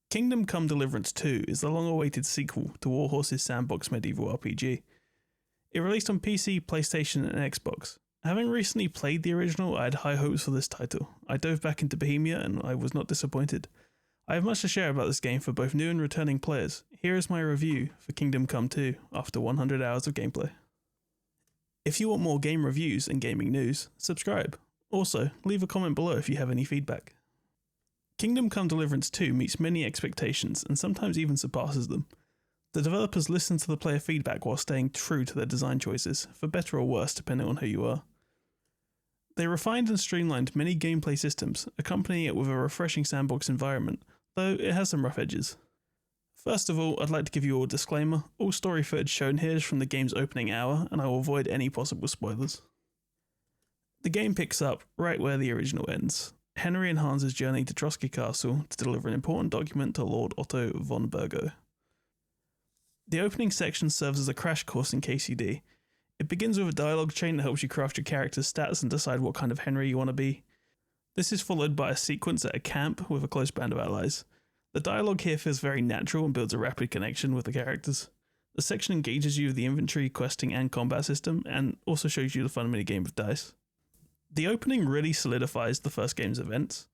Kingdom Come Deliverance 2 is the long-awaited sequel to Warhorse's sandbox medieval RPG. It released on PC, PlayStation and Xbox. Having recently played the original, I had high hopes for this title. I dove back into Bohemia and I was not disappointed. I have much to share about this game for both new and returning players. Here is my review for Kingdom Come 2 after 100 hours of gameplay. If you want more game reviews and gaming news, subscribe. Also, leave a comment below if you have any feedback. Kingdom Come Deliverance 2 meets many expectations and sometimes even surpasses them. The developers listen to the player feedback while staying true to their design choices, for better or worse depending on who you are. They refined and streamlined many gameplay systems, accompanying it with a refreshing sandbox environment, though it has some rough edges. First of all, I'd like to give you a disclaimer. All story footage shown here is from the game's opening hour, and I will avoid any possible spoilers. The game picks up right where the original ends. Henry and Hans' journey to Trotsky Castle to deliver an important document to Lord Otto von Burgo. The opening section serves as a crash course in KCD. It begins with a dialogue chain that helps you craft your character's stats and decide what kind of Henry you want to be. This is followed by a sequence at a camp with a close band of allies. The dialogue here feels very natural and builds a rapid connection with the characters. The section engages you with the inventory, questing and combat system, and also shows you the fun minigame of dice. The opening really solidifies the first game's events.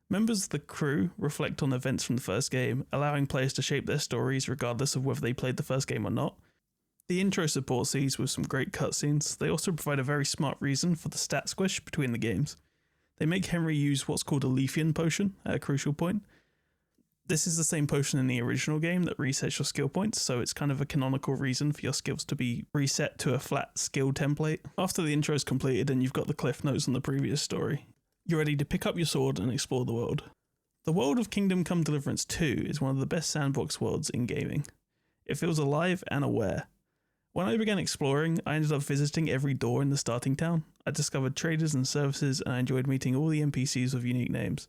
Members of the crew reflect on events from the first game, allowing players to shape their stories regardless of whether they played the first game or not. The intro supports these with some great cutscenes. They also provide a very smart reason for the stat squish between the games. They make Henry use what's called a Lethean potion at a crucial point. This is the same potion in the original game that resets your skill points, so it's kind of a canonical reason for your skills to be reset to a flat skill template. After the intro is completed and you've got the cliff notes on the previous story, you're ready to pick up your sword and explore the world. The world of Kingdom Come Deliverance 2 is one of the best sandbox worlds in gaming. It feels alive and aware. When I began exploring, I ended up visiting every door in the starting town. I discovered traders and services, and I enjoyed meeting all the NPCs with unique names.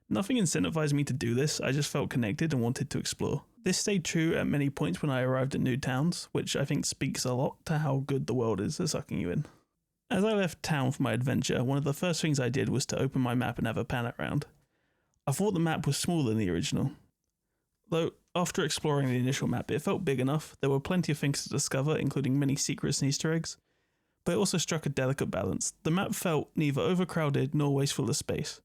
Nothing incentivized me to do this, I just felt connected and wanted to explore. This stayed true at many points when I arrived at new towns, which I think speaks a lot to how good the world is at sucking you in. As I left town for my adventure, one of the first things I did was to open my map and have a pan around. I thought the map was smaller than the original. Though, after exploring the initial map, it felt big enough. There were plenty of things to discover, including many secrets and Easter eggs, but it also struck a delicate balance. The map felt neither overcrowded nor wasteful of space.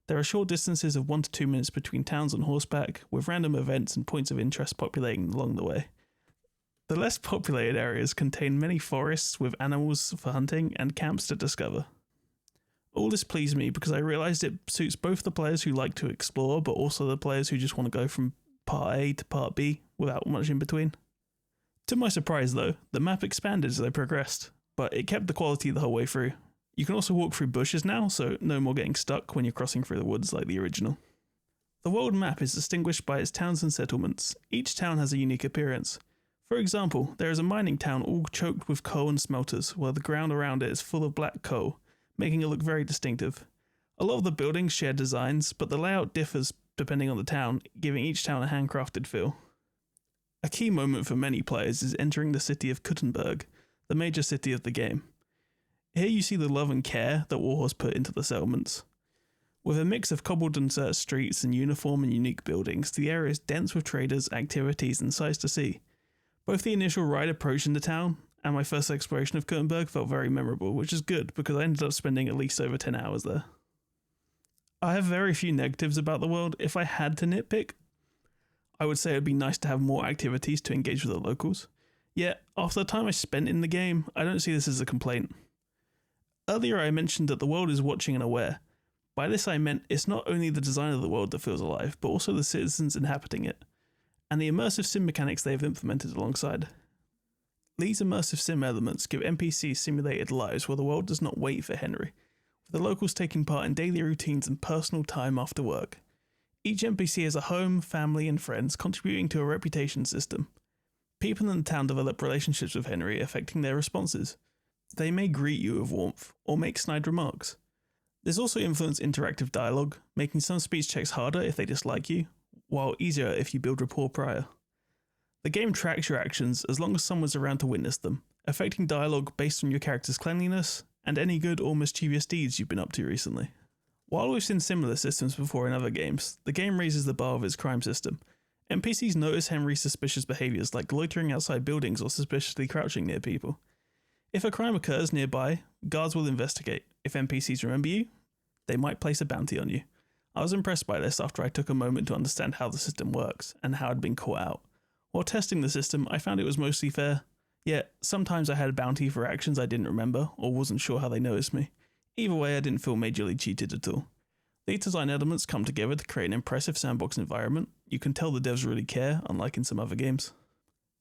There are short distances of 1 to 2 minutes between towns on horseback, with random events and points of interest populating along the way. The less populated areas contain many forests with animals for hunting and camps to discover. All this pleased me because I realised it suits both the players who like to explore, but also the players who just want to go from part A to part B without much in between. To my surprise though, the map expanded as I progressed, but it kept the quality the whole way through. You can also walk through bushes now, so no more getting stuck when you're crossing through the woods like the original. The world map is distinguished by its towns and settlements. Each town has a unique appearance. For example, there is a mining town all choked with coal and smelters, while the ground around it is full of black coal, making it look very distinctive. A lot of the buildings share designs, but the layout differs depending on the town, giving each town a handcrafted feel. A key moment for many players is entering the city of Kuttenberg, the major city of the game. Here you see the love and care that Warhorse put into the settlements. With a mix of cobbled and dirt streets and uniform and unique buildings, the area is dense with traders, activities and sights to see. Both the initial ride approaching the town and my first exploration of Kuttenberg felt very memorable, which is good because I ended up spending at least over 10 hours there. I have very few negatives about the world. If I had to nitpick, I would say it would be nice to have more activities to engage with the locals. Yet, after the time I spent in the game, I don't see this as a complaint. Earlier I mentioned that the world is watching and aware. By this I meant it's not only the design of the world that feels alive, but also the citizens inhabiting it, and the immersive sim mechanics they have implemented alongside. These immersive sim elements give NPCs simulated lives where the world does not wait for Henry, with the locals taking part in daily routines and personal time after work. Each NPC has a home, family and friends, contributing to a reputation system. People in the town develop relationships with Henry, affecting their responses. They may greet you with warmth, or make snide remarks. This also influences interactive dialogue, making some speech checks harder if they dislike you, while easier if you build rapport prior. The game tracks your actions as long as someone's around to witness them, affecting dialogue based on your character's cleanliness, and any good or mischievous deeds you've been up to recently. While we've seen similar systems before in other games, the game raises the bar of its crime system. NPCs notice Henry's suspicious behaviours like loitering outside buildings or suspiciously crouching near people. If a crime occurs nearby, guards will investigate. If NPCs remember you, they might place a bounty on you. I was impressed by this after I took a moment to understand how the system works and how it had been caught out. While testing the system, I found it was mostly fair, yet sometimes I had a bounty for actions I didn't remember or wasn't sure how they noticed me. Either way, I didn't feel majorly cheated at all. These design elements come together to create an impressive sandbox environment. You can tell the devs really care, unlike in some other games.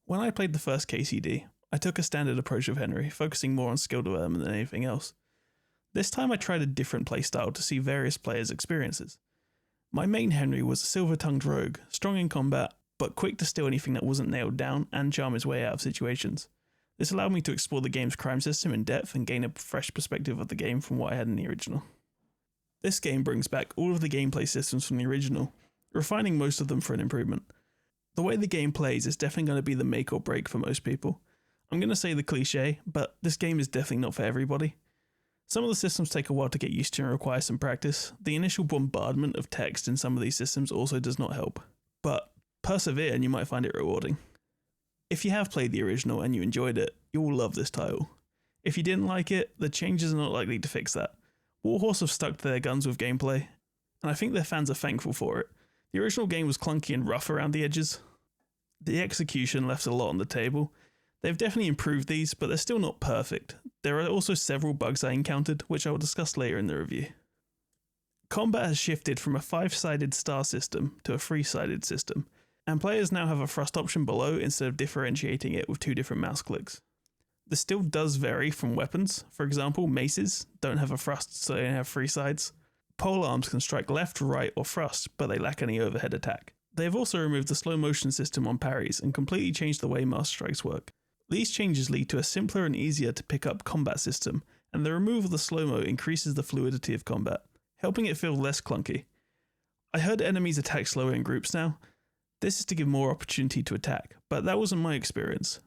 When I played the first KCD, I took a standard approach of Henry, focusing more on skill development than anything else. This time I tried a different playstyle to see various players' experiences. My main Henry was a silver-tongued rogue, strong in combat, but quick to steal anything that wasn't nailed down and charm his way out of situations. This allowed me to explore the game's crime system in depth and gain a fresh perspective of the game from what I had in the original. This game brings back all of the gameplay systems from the original, refining most of them for an improvement. The way the game plays is definitely going to be the make or break for most people. I'm going to say the cliche, but this game is definitely not for everybody. Some of the systems take a while to get used to and require some practice. The initial bombardment of text in some of these systems also does not help, but persevere and you might find it rewarding. If you have played the original and you enjoyed it, you will love this title. If you didn't like it, the changes are not likely to fix that. Warhorse have stuck to their guns with gameplay, and I think their fans are thankful for it. The original game was clunky and rough around the edges. The execution left a lot on the table. They've definitely improved these, but they're still not perfect. There are also several bugs I encountered, which I will discuss later in the review. Combat has shifted from a 5-sided star system to a 3-sided system, and players now have a thrust option below instead of differentiating it with 2 different mouse clicks. This still does vary from weapons. For example, maces don't have a thrust, so they have 3 sides. Pole arms can strike left, right, or thrust, but they lack any overhead attack. They have also removed the slow motion system on parries and completely changed the way master strikes work. These changes lead to a simpler and easier to pick up combat system, and the removal of the slow-mo increases the fluidity of combat, helping it feel less clunky. I heard enemies attack slower in groups now. This is to give more opportunity to attack, but that wasn't my experience.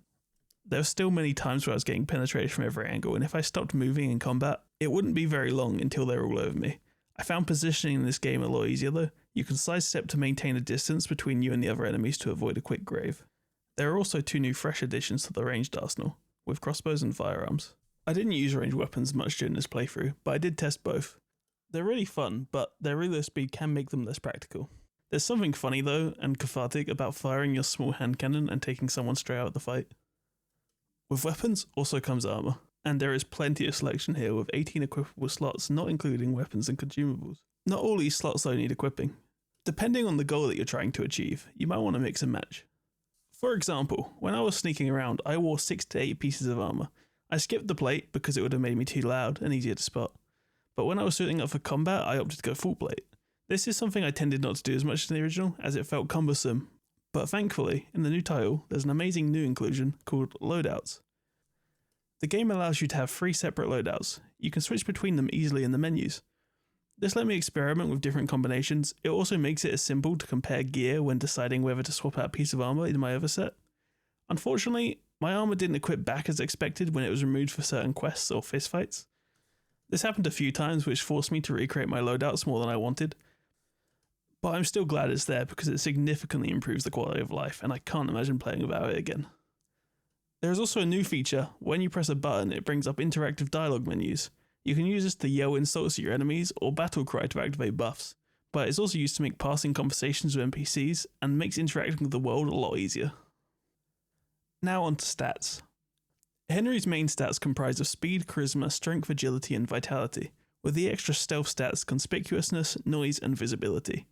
There were still many times where I was getting penetrated from every angle, and if I stopped moving in combat, it wouldn't be very long until they were all over me. I found positioning in this game a lot easier though. You can sidestep to maintain a distance between you and the other enemies to avoid a quick grave. There are also 2 new fresh additions to the ranged arsenal, with crossbows and firearms. I didn't use ranged weapons much during this playthrough, but I did test both. They're really fun, but their reload speed can make them less practical. There's something funny though, and cathartic about firing your small hand cannon and taking someone straight out of the fight. With weapons also comes armour, and there is plenty of selection here with 18 equipable slots not including weapons and consumables. Not all these slots though need equipping. Depending on the goal that you're trying to achieve, you might want to mix and match. For example, when I was sneaking around, I wore 6 to 8 pieces of armour. I skipped the plate because it would have made me too loud and easier to spot. But when I was suiting up for combat, I opted to go full plate. This is something I tended not to do as much in the original, as it felt cumbersome. But thankfully, in the new title, there's an amazing new inclusion called loadouts. The game allows you to have 3 separate loadouts. You can switch between them easily in the menus. This let me experiment with different combinations. It also makes it as simple to compare gear when deciding whether to swap out a piece of armour in my other set. Unfortunately, my armour didn't equip back as expected when it was removed for certain quests or fistfights. This happened a few times, which forced me to recreate my loadouts more than I wanted. But I'm still glad it's there because it significantly improves the quality of life, and I can't imagine playing without it again. There is also a new feature. When you press a button, it brings up interactive dialogue menus. You can use this to yell insults at your enemies or battle cry to activate buffs, but it's also used to make passing conversations with NPCs and makes interacting with the world a lot easier. Now on to stats. Henry's main stats comprise of speed, charisma, strength, agility, and vitality, with the extra stealth stats conspicuousness, noise, and visibility.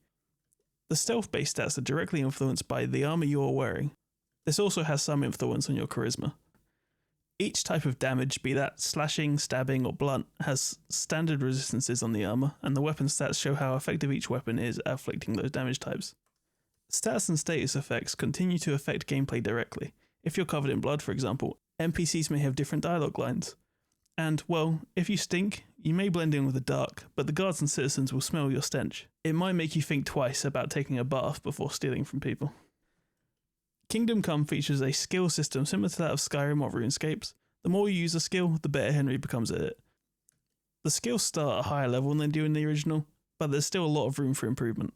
The stealth-based stats are directly influenced by the armour you are wearing. This also has some influence on your charisma. Each type of damage, be that slashing, stabbing, or blunt, has standard resistances on the armour, and the weapon stats show how effective each weapon is at afflicting those damage types. Stats and status effects continue to affect gameplay directly. If you're covered in blood, for example, NPCs may have different dialogue lines. And, well, if you stink, you may blend in with the dark, but the guards and citizens will smell your stench. It might make you think twice about taking a bath before stealing from people. Kingdom Come features a skill system similar to that of Skyrim or RuneScape's. The more you use a skill, the better Henry becomes at it. The skills start at a higher level than they do in the original, but there's still a lot of room for improvement.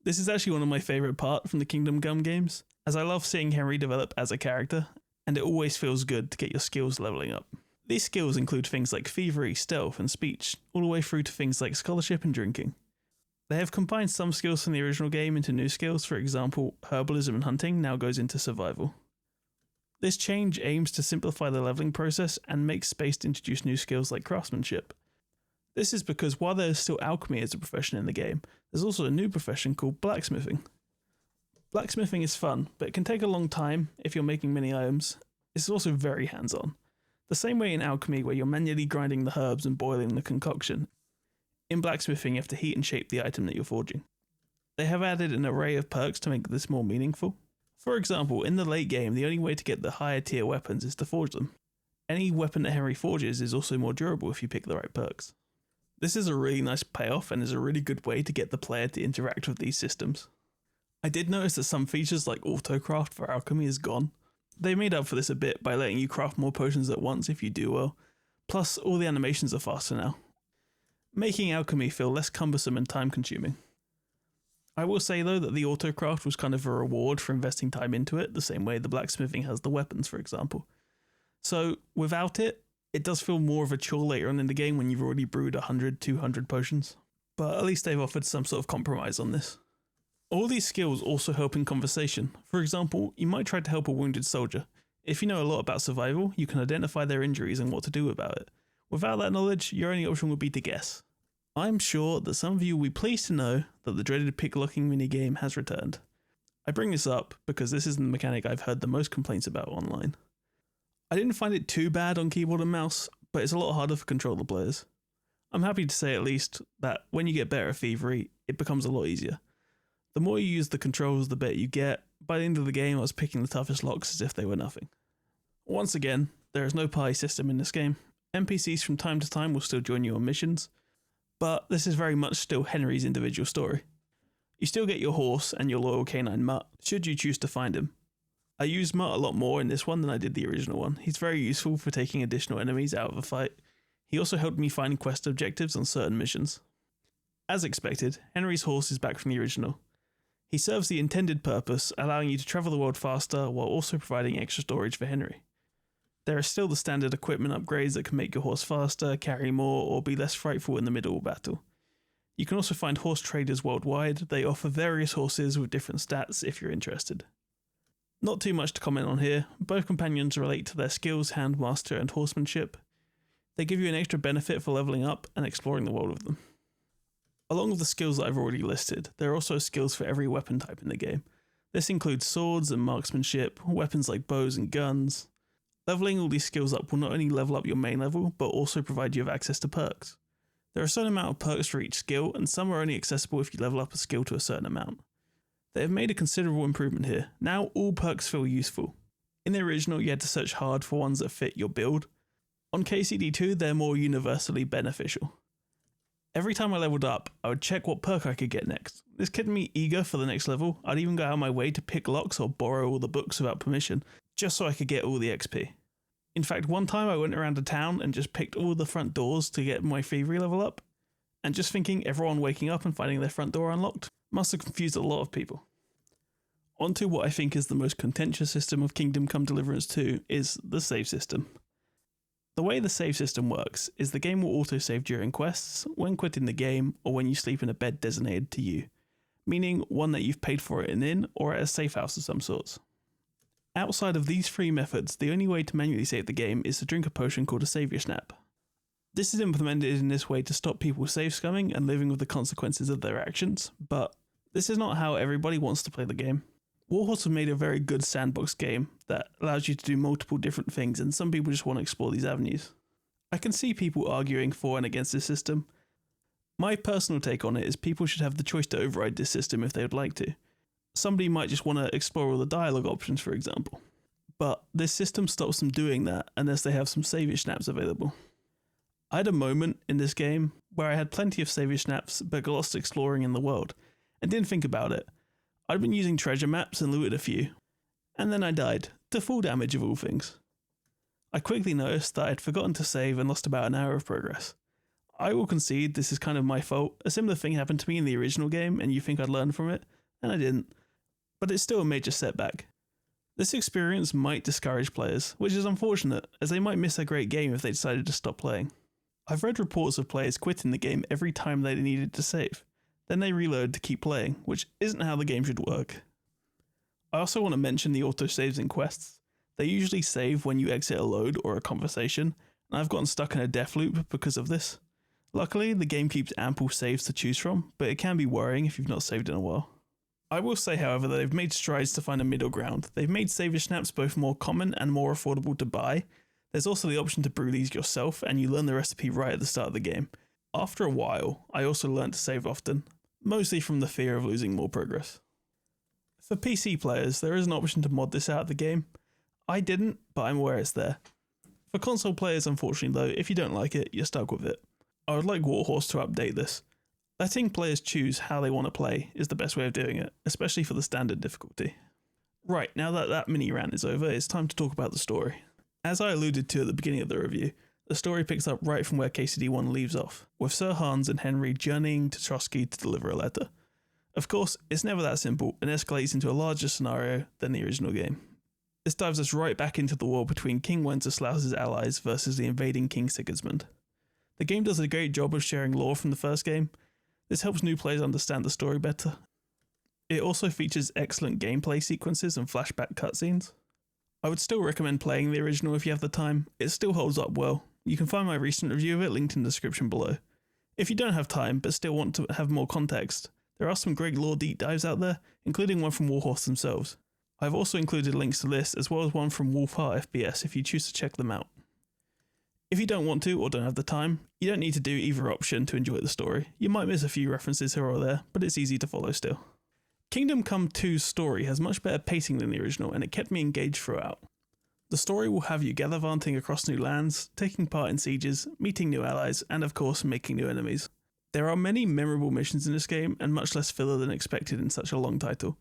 This is actually one of my favourite parts from the Kingdom Come games, as I love seeing Henry develop as a character, and it always feels good to get your skills levelling up. These skills include things like thievery, stealth, and speech, all the way through to things like scholarship and drinking. They have combined some skills from the original game into new skills, for example, herbalism and hunting now goes into survival. This change aims to simplify the leveling process and makes space to introduce new skills like craftsmanship. This is because while there is still alchemy as a profession in the game, there's also a new profession called blacksmithing. Blacksmithing is fun, but it can take a long time if you're making many items. It's also very hands-on. The same way in alchemy where you're manually grinding the herbs and boiling the concoction. In blacksmithing, you have to heat and shape the item that you're forging. They have added an array of perks to make this more meaningful. For example, in the late game, the only way to get the higher tier weapons is to forge them. Any weapon that Henry forges is also more durable if you pick the right perks. This is a really nice payoff and is a really good way to get the player to interact with these systems. I did notice that some features like autocraft for alchemy is gone. They made up for this a bit by letting you craft more potions at once if you do well, plus all the animations are faster now, making alchemy feel less cumbersome and time consuming. I will say though that the autocraft was kind of a reward for investing time into it, the same way the blacksmithing has the weapons for example. So without it, it does feel more of a chore later on in the game when you've already brewed 100, 200 potions. But at least they've offered some sort of compromise on this. All these skills also help in conversation. For example, you might try to help a wounded soldier. If you know a lot about survival, you can identify their injuries and what to do about it. Without that knowledge, your only option would be to guess. I'm sure that some of you will be pleased to know that the dreaded pick-locking minigame has returned. I bring this up because this is the mechanic I've heard the most complaints about online. I didn't find it too bad on keyboard and mouse, but it's a lot harder for controller players. I'm happy to say at least that when you get better at thievery, it becomes a lot easier. The more you use the controls, the better you get. By the end of the game, I was picking the toughest locks as if they were nothing. Once again, there is no party system in this game. NPCs from time to time will still join you on missions, but this is very much still Henry's individual story. You still get your horse and your loyal canine Mutt, should you choose to find him. I used Mutt a lot more in this one than I did the original one. He's very useful for taking additional enemies out of a fight. He also helped me find quest objectives on certain missions. As expected, Henry's horse is back from the original. He serves the intended purpose, allowing you to travel the world faster while also providing extra storage for Henry. There are still the standard equipment upgrades that can make your horse faster, carry more, or be less frightful in the middle of battle. You can also find horse traders worldwide. They offer various horses with different stats if you're interested. Not too much to comment on here. Both companions relate to their skills, handmaster and horsemanship. They give you an extra benefit for leveling up and exploring the world with them. Along with the skills that I've already listed, there are also skills for every weapon type in the game. This includes swords and marksmanship, weapons like bows and guns. Leveling all these skills up will not only level up your main level, but also provide you with access to perks. There are a certain amount of perks for each skill, and some are only accessible if you level up a skill to a certain amount. They have made a considerable improvement here. Now all perks feel useful. In the original, you had to search hard for ones that fit your build. On KCD2, they're more universally beneficial. Every time I leveled up, I would check what perk I could get next. This kept me eager for the next level. I'd even go out of my way to pick locks or borrow all the books without permission, just so I could get all the XP. In fact, one time I went around a town and just picked all the front doors to get my thievery level up, and just thinking everyone waking up and finding their front door unlocked must have confused a lot of people. Onto what I think is the most contentious system of Kingdom Come Deliverance 2 is the save system. The way the save system works is the game will autosave during quests, when quitting the game, or when you sleep in a bed designated to you, meaning one that you've paid for at an inn or at a safe house of some sorts. Outside of these three methods, the only way to manually save the game is to drink a potion called a Savior Snap. This is implemented in this way to stop people save scumming and living with the consequences of their actions, but this is not how everybody wants to play the game. Warhorse have made a very good sandbox game that allows you to do multiple different things, and some people just want to explore these avenues. I can see people arguing for and against this system. My personal take on it is people should have the choice to override this system if they would like to. Somebody might just want to explore all the dialogue options, for example. But this system stops them doing that unless they have some Savior Snaps available. I had a moment in this game where I had plenty of Savior Snaps but got lost exploring in the world, and didn't think about it. I'd been using treasure maps and looted a few, and then I died, to full damage of all things. I quickly noticed that I'd forgotten to save and lost about an hour of progress. I will concede this is kind of my fault. A similar thing happened to me in the original game, and you think I'd learn from it, and I didn't. But it's still a major setback. This experience might discourage players, which is unfortunate, as they might miss a great game if they decided to stop playing. I've read reports of players quitting the game every time they needed to save. Then they reload to keep playing, which isn't how the game should work. I also want to mention the autosaves in quests. They usually save when you exit a load or a conversation, and I've gotten stuck in a death loop because of this. Luckily, the game keeps ample saves to choose from, but it can be worrying if you've not saved in a while. I will say, however, that they've made strides to find a middle ground. They've made saver snaps both more common and more affordable to buy. There's also the option to brew these yourself, and you learn the recipe right at the start of the game. After a while, I also learned to save often, mostly from the fear of losing more progress. For PC players, there is an option to mod this out of the game. I didn't, but I'm aware it's there. For console players, unfortunately though, if you don't like it, you're stuck with it. I would like Warhorse to update this. Letting players choose how they want to play is the best way of doing it, especially for the standard difficulty. Right, now that mini rant is over, it's time to talk about the story. As I alluded to at the beginning of the review, the story picks up right from where KCD1 leaves off, with Sir Hans and Henry journeying to Trotsky to deliver a letter. Of course, it's never that simple and escalates into a larger scenario than the original game. This dives us right back into the war between King Wenceslaus's allies versus the invading King Sigismund. The game does a great job of sharing lore from the first game. This helps new players understand the story better. It also features excellent gameplay sequences and flashback cutscenes. I would still recommend playing the original if you have the time. It still holds up well. You can find my recent review of it linked in the description below. If you don't have time but still want to have more context, there are some great lore deep dives out there, including one from Warhorse themselves. I've also included links to this as well as one from Wolfheart FPS if you choose to check them out. If you don't want to or don't have the time, you don't need to do either option to enjoy the story. You might miss a few references here or there, but it's easy to follow still. Kingdom Come 2's story has much better pacing than the original, and it kept me engaged throughout. The story will have you gallivanting across new lands, taking part in sieges, meeting new allies, and of course making new enemies. There are many memorable missions in this game, and much less filler than expected in such a long title.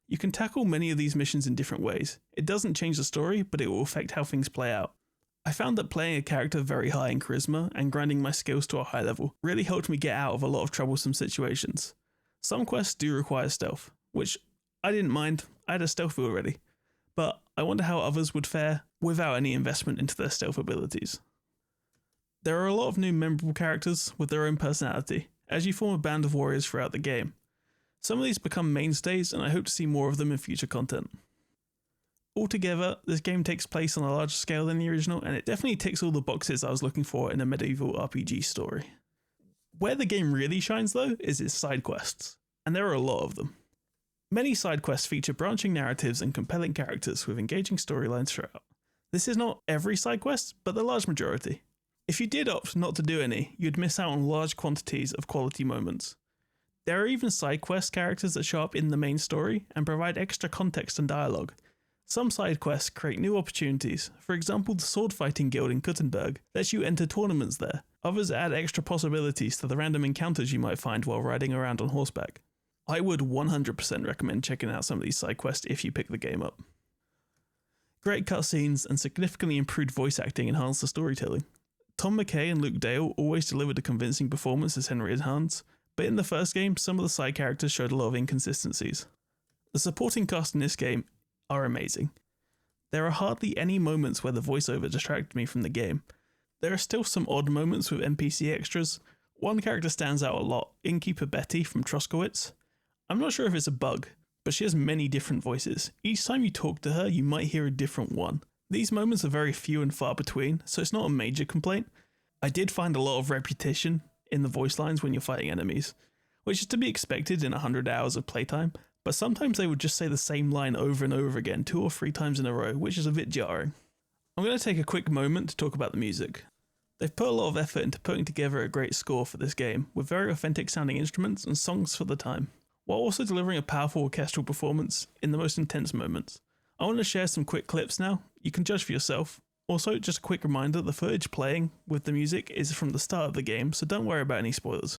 You can tackle many of these missions in different ways. It doesn't change the story, but it will affect how things play out. I found that playing a character very high in charisma and grinding my skills to a high level really helped me get out of a lot of troublesome situations. Some quests do require stealth, which I didn't mind. I had a stealth build already, but I wonder how others would fare without any investment into their stealth abilities. There are a lot of new memorable characters with their own personality, as you form a band of warriors throughout the game. Some of these become mainstays, and I hope to see more of them in future content. Altogether, this game takes place on a larger scale than the original, and it definitely ticks all the boxes I was looking for in a medieval RPG story. Where the game really shines though is its side quests, and there are a lot of them. Many side quests feature branching narratives and compelling characters with engaging storylines throughout. This is not every side quest, but the large majority. If you did opt not to do any, you'd miss out on large quantities of quality moments. There are even side quest characters that show up in the main story and provide extra context and dialogue. Some side quests create new opportunities. For example, the sword fighting guild in Kuttenberg lets you enter tournaments there. Others add extra possibilities to the random encounters you might find while riding around on horseback. I would 100% recommend checking out some of these side quests if you pick the game up. Great cutscenes and significantly improved voice acting enhance the storytelling. Tom McKay and Luke Dale always delivered a convincing performance as Henry and Hans, but in the first game, some of the side characters showed a lot of inconsistencies. The supporting cast in this game are amazing. There are hardly any moments where the voiceover distracted me from the game. There are still some odd moments with NPC extras. One character stands out a lot, Innkeeper Betty from Troskowitz. I'm not sure if it's a bug, but she has many different voices. Each time you talk to her, you might hear a different one. These moments are very few and far between, so it's not a major complaint. I did find a lot of repetition in the voice lines when you're fighting enemies, which is to be expected in 100 hours of playtime, but sometimes they would just say the same line over and over again 2 or 3 times in a row, which is a bit jarring. I'm going to take a quick moment to talk about the music. They've put a lot of effort into putting together a great score for this game, with very authentic sounding instruments and songs for the time, while also delivering a powerful orchestral performance in the most intense moments. I want to share some quick clips now. You can judge for yourself. Also, just a quick reminder, the footage playing with the music is from the start of the game, so don't worry about any spoilers.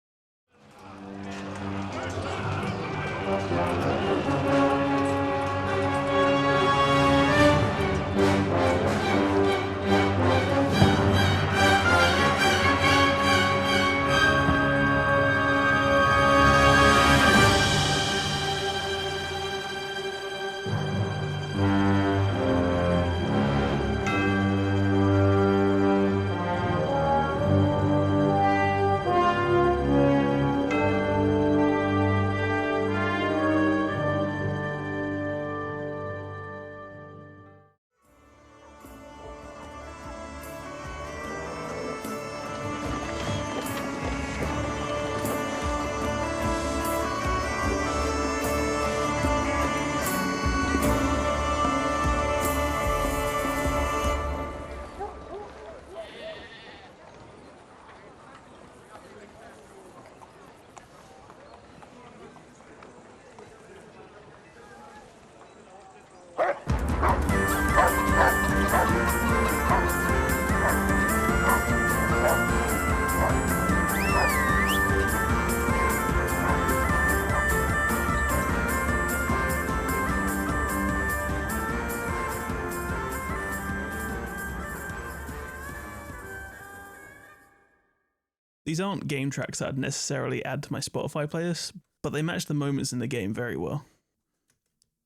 These aren't game tracks that I'd necessarily add to my Spotify playlist, but they match the moments in the game very well.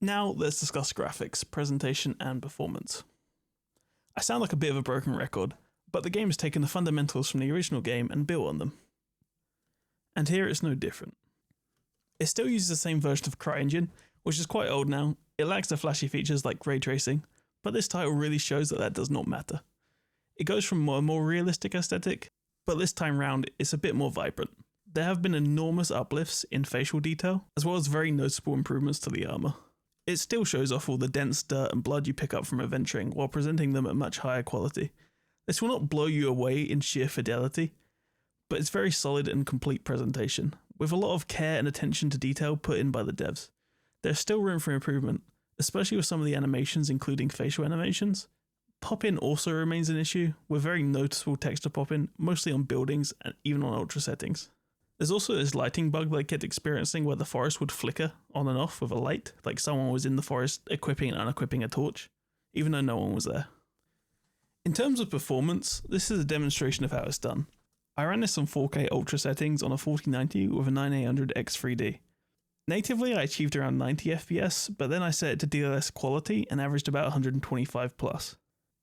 Now let's discuss graphics, presentation, and performance. I sound like a bit of a broken record, but the game has taken the fundamentals from the original game and built on them. And here it's no different. It still uses the same version of CryEngine, which is quite old now. It lacks the flashy features like ray tracing, but this title really shows that does not matter. It goes from a more realistic aesthetic, but this time round it's a bit more vibrant. There have been enormous uplifts in facial detail, as well as very noticeable improvements to the armor. It still shows off all the dense dirt and blood you pick up from adventuring while presenting them at much higher quality. This will not blow you away in sheer fidelity, but it's very solid and complete presentation, with a lot of care and attention to detail put in by the devs. There's still room for improvement, especially with some of the animations including facial animations. Pop-in also remains an issue, with very noticeable texture pop-in, mostly on buildings and even on ultra settings. There's also this lighting bug that I kept experiencing where the forest would flicker on and off with a light, like someone was in the forest equipping and unequipping a torch, even though no one was there. In terms of performance, this is a demonstration of how it's done. I ran this on 4K ultra settings on a 4090 with a 9800X3D. Natively I achieved around 90 FPS, but then I set it to DLSS quality and averaged about 125 plus.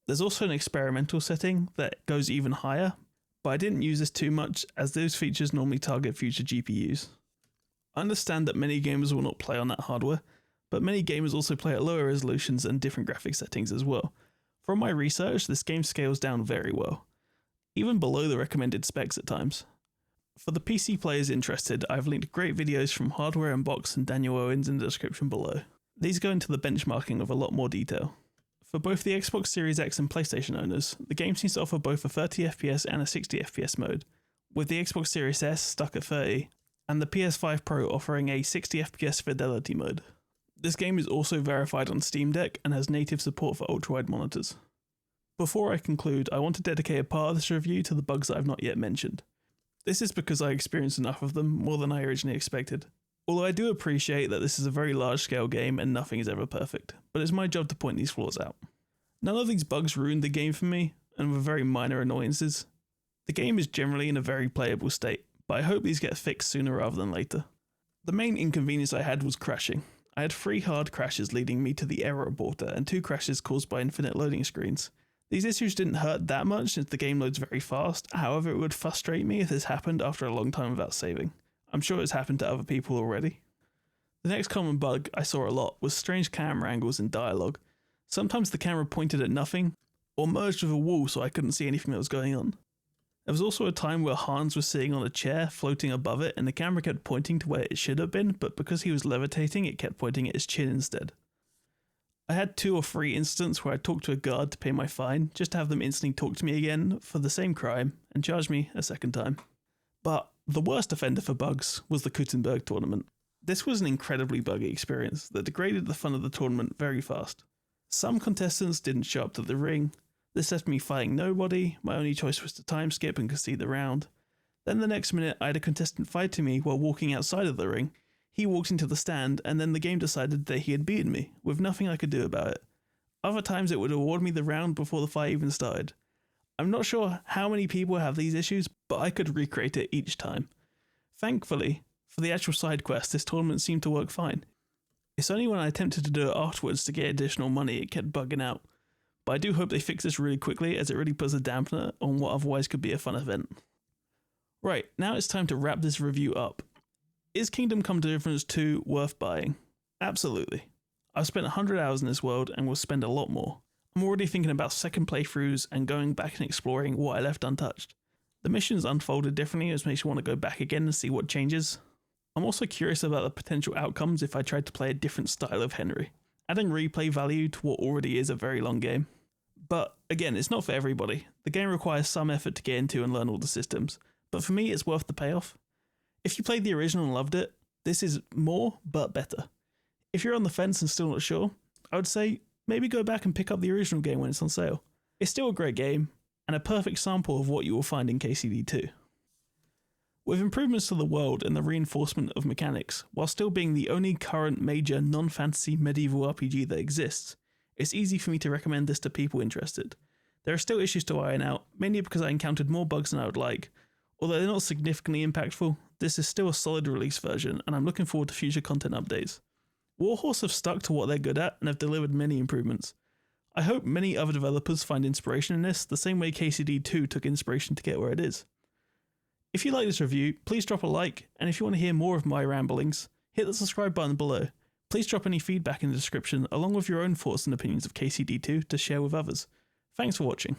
There's also an experimental setting that goes even higher, but I didn't use this too much as those features normally target future GPUs. I understand that many gamers will not play on that hardware, but many gamers also play at lower resolutions and different graphic settings as well. From my research, this game scales down very well, even below the recommended specs at times. For the PC players interested, I've linked great videos from Hardware Unbox and Daniel Owens in the description below. These go into the benchmarking of a lot more detail. For both the Xbox Series X and PlayStation owners, the game seems to offer both a 30fps and a 60fps mode, with the Xbox Series S stuck at 30, and the PS5 Pro offering a 60fps fidelity mode. This game is also verified on Steam Deck and has native support for ultra-wide monitors. Before I conclude, I want to dedicate a part of this review to the bugs that I've not yet mentioned. This is because I experienced enough of them, more than I originally expected. Although I do appreciate that this is a very large-scale game and nothing is ever perfect, but it's my job to point these flaws out. None of these bugs ruined the game for me, and were very minor annoyances. The game is generally in a very playable state, but I hope these get fixed sooner rather than later. The main inconvenience I had was crashing. I had 3 hard crashes leading me to the error reporter and 2 crashes caused by infinite loading screens. These issues didn't hurt that much since the game loads very fast, however it would frustrate me if this happened after a long time without saving. I'm sure it's happened to other people already. The next common bug I saw a lot was strange camera angles in dialogue. Sometimes the camera pointed at nothing, or merged with a wall so I couldn't see anything that was going on. There was also a time where Hans was sitting on a chair floating above it and the camera kept pointing to where it should have been, but because he was levitating it kept pointing at his chin instead. I had 2 or 3 incidents where I talked to a guard to pay my fine, just to have them instantly talk to me again for the same crime and charge me a second time. But the worst offender for bugs was the Kuttenberg tournament. This was an incredibly buggy experience that degraded the fun of the tournament very fast. Some contestants didn't show up to the ring. This left me fighting nobody. My only choice was to time skip and concede the round. Then the next minute I had a contestant fighting me while walking outside of the ring. He walked into the stand and then the game decided that he had beaten me, with nothing I could do about it. Other times it would award me the round before the fight even started. I'm not sure how many people have these issues, but I could recreate it each time. Thankfully, for the actual side quest, this tournament seemed to work fine. It's only when I attempted to do it afterwards to get additional money it kept bugging out. But I do hope they fix this really quickly as it really puts a dampener on what otherwise could be a fun event. Right, now it's time to wrap this review up. Is Kingdom Come Deliverance 2 worth buying? Absolutely. I've spent 100 hours in this world and will spend a lot more. I'm already thinking about second playthroughs and going back and exploring what I left untouched. The missions unfolded differently, which makes me want to go back again and see what changes. I'm also curious about the potential outcomes if I tried to play a different style of Henry, adding replay value to what already is a very long game. But again, it's not for everybody. The game requires some effort to get into and learn all the systems, but for me it's worth the payoff. If you played the original and loved it, this is more, but better. If you're on the fence and still not sure, I would say maybe go back and pick up the original game when it's on sale. It's still a great game, and a perfect sample of what you will find in KCD 2. With improvements to the world and the reinforcement of mechanics, while still being the only current major non-fantasy medieval RPG that exists, it's easy for me to recommend this to people interested. There are still issues to iron out, mainly because I encountered more bugs than I would like, Although they're not significantly impactful, this is still a solid release version, and I'm looking forward to future content updates. Warhorse have stuck to what they're good at and have delivered many improvements. I hope many other developers find inspiration in this the same way KCD 2 took inspiration to get where it is. If you like this review, please drop a like, and if you want to hear more of my ramblings, hit the subscribe button below. Please drop any feedback in the description along with your own thoughts and opinions of KCD 2 to share with others. Thanks for watching.